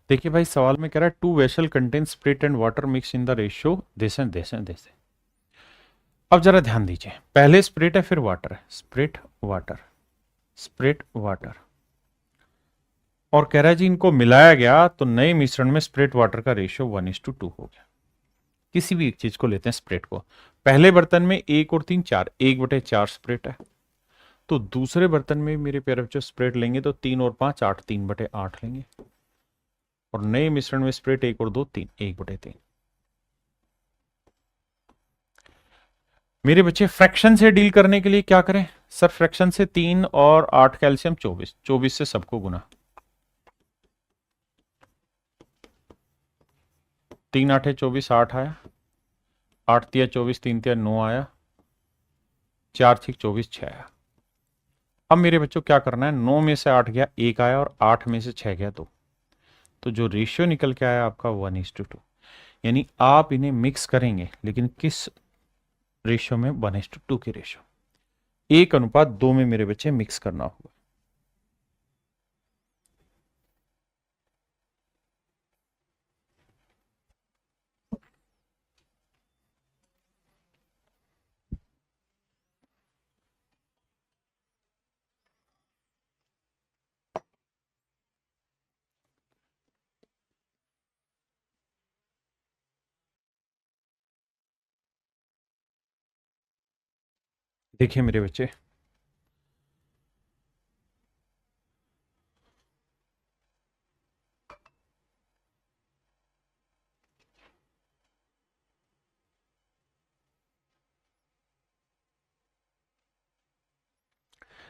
देखिए भाई सवाल में कह रहा है 2 vessel contain spirit and water mix in the ratio this and this and this. अब जरा ध्यान दीजिए, पहले स्प्रिट है फिर वाटर है, स्प्रिट वाटर, स्प्रिट वाटर, और कह रहा है जी इनको मिलाया गया तो नए मिश्रण में स्प्रिट वाटर का रेशियो 1:2 हो गया। किसी भी एक चीज को लेते हैं स्प्रिट को, पहले बर्तन में 1 और 3 4, 1/4 स्प्रिट है, तो दूसरे बर्तन में मेरे प्यारे बच्चों स्प्रिट लेंगे तो 3 और 5 8, 3/8 लेंगे, और नए मिश्रण में स्प्रिट 1 और 2 3, 1/3। मेरे बच्चे फ्रैक्शन से डील करने के लिए क्या करें सर? फ्रैक्शन से 3 और 8 कैल्शियम 24, 24 से सबको गुना, 3 8 24, 8 आया, 8 तिया 24, 3 तिया 9 आया, 4 6 24 6 आया। अब मेरे बच्चों क्या करना है, 9 में से 8 गया 1 आया और 8 में से 6 गया 2, तो जो रेशियो निकल के आया आपका 1:2, यानी आप इन्हें मिक्स करेंगे लेकिन किस रेशियो में? 1:2 के रेशियो, 1:2 में मेरे बच्चे मिक्स करना होगा। देखिए मेरे बच्चे,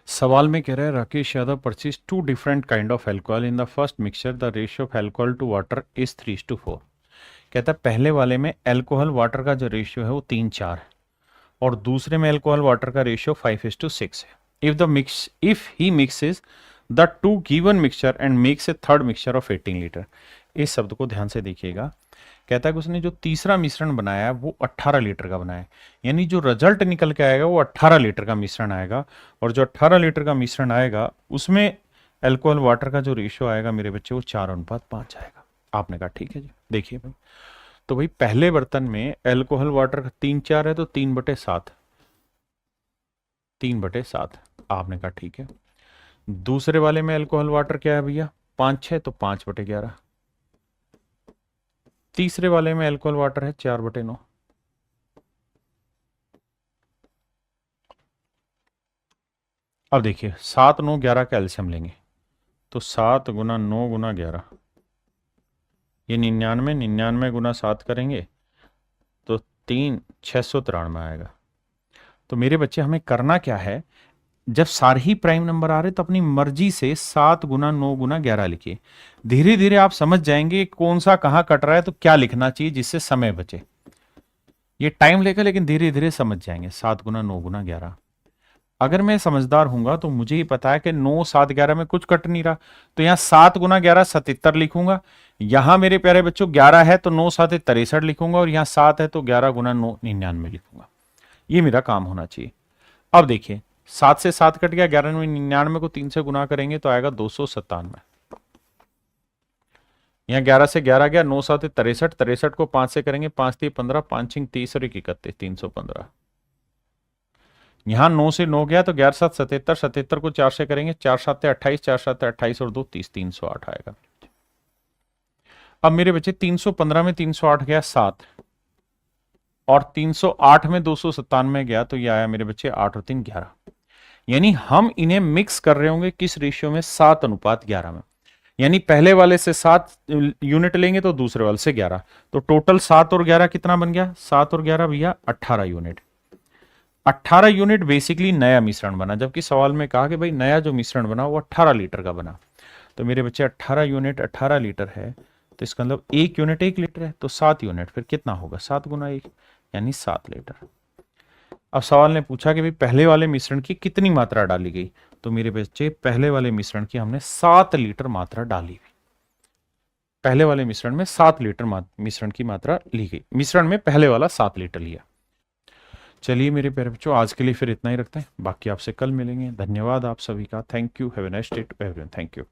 सवाल में कह रहा है Rakesh Yadav purchase 2 different kind of alcohol in the first mixture, the ratio of alcohol to water is 3:4। कहता है पहले वाले में अल्कोहल वाटर का जो रेशियो है वो 3:4 है, और दूसरे में अल्कोहल वाटर का रेशियो 5:6 है। If he mixes the 2 given mixture and makes a third mixture of 18 litre. इस शब्द को ध्यान से देखिएगा, कहता है कि उसने जो तीसरा मिश्रण बनाया है वो 18 लीटर का बनाया है, यानी जो रिजल्ट निकल के आएगा वो 18 लीटर का मिश्रण आएगा, और जो 18 लीटर का मिश्रण आएगा उसमें अल्कोहल वाटर का जो रेशियो आएगा मेरे बच्चे वो 4:5 आएगा। आपने कहा ठीक है जी। देखिए भाई, तो भाई पहले बर्तन में अल्कोहल वाटर का 3:4 है तो 3/7, 3/7। आपने कहा ठीक है। दूसरे वाले में अल्कोहल वाटर क्या है भैया? 5:6 तो 5/11। तीसरे वाले में अल्कोहल वाटर है 4/9। अब देखिए 7 9 11 कैल्शियम लेंगे तो 7 गुना 9 गुना 11, ये 99, 99 गुना 7 करेंगे तो 693 आएगा। तो मेरे बच्चे हमें करना क्या है, जब सारे ही प्राइम नंबर आ रहे तो अपनी मर्जी से 7 गुना 9 गुना 11 लिखिए। धीरे धीरे आप समझ जाएंगे कौन सा कहां कट रहा है तो क्या लिखना चाहिए जिससे समय बचे। ये टाइम लेकर लेकिन धीरे धीरे समझ जाएंगे। 7 गुना 9 गुना 11, अगर मैं समझदार हूंगा तो मुझे ही पता है कि 9 7 11 में कुछ कट नहीं रहा, तो यहाँ 7 गुना 11 77 लिखूंगा। यहां मेरे प्यारे बच्चों 11 है तो 9 7 63 लिखूंगा, और यहाँ 7 है तो 11 गुना 9 99 लिखूंगा। ये मेरा काम होना चाहिए। अब देखिए 7 से 7 कट गया, 11 में 99 को 3 से गुना करेंगे तो आएगा 297। यहाँ 11 से 11 गया, 9 7 63, 63 को 5 से करेंगे, 5 3 15, 5 6 30 और 1 31, 315। यहाँ 9 से 9 गया तो 11 7 77, 77 को 4 से करेंगे, 4 7 28, 4 7 28 और 2 30, 308 आएगा। अब मेरे बच्चे 315 में 308 गया 7, और 308 में 297 गया तो ये आया मेरे बच्चे 8 और 3 11। यानी हम इन्हें मिक्स कर रहे होंगे किस रेशियो में, 7:11 में। यानी पहले वाले से 7 यूनिट लेंगे तो दूसरे वाले से 11, तो टोटल 7 और 11 कितना बन गया, 7 और 11 भैया 18 यूनिट। 18 यूनिट बेसिकली नया मिश्रण बना, जबकि सवाल में कहा कि भाई नया जो मिश्रण बना वो 18 लीटर का बना। तो मेरे बच्चे 18 यूनिट 18 लीटर है, तो इसका मतलब 1 यूनिट 1 लीटर है, तो 7 यूनिट फिर कितना होगा, 7 गुना 1 यानी 7 लीटर। अब सवाल ने पूछा कि भाई पहले वाले मिश्रण की कितनी मात्रा डाली गई, तो मेरे बच्चे पहले वाले मिश्रण की हमने 7 लीटर मात्रा डाली हुई। पहले वाले मिश्रण में 7 लीटर मिश्रण की मात्रा ली गई, मिश्रण में पहले वाला 7 लीटर लिया। चलिए मेरे प्यारे बच्चों, आज के लिए फिर इतना ही रखते हैं, बाकी आपसे कल मिलेंगे। धन्यवाद आप सभी का, thank you, have a nice day to everyone, thank you.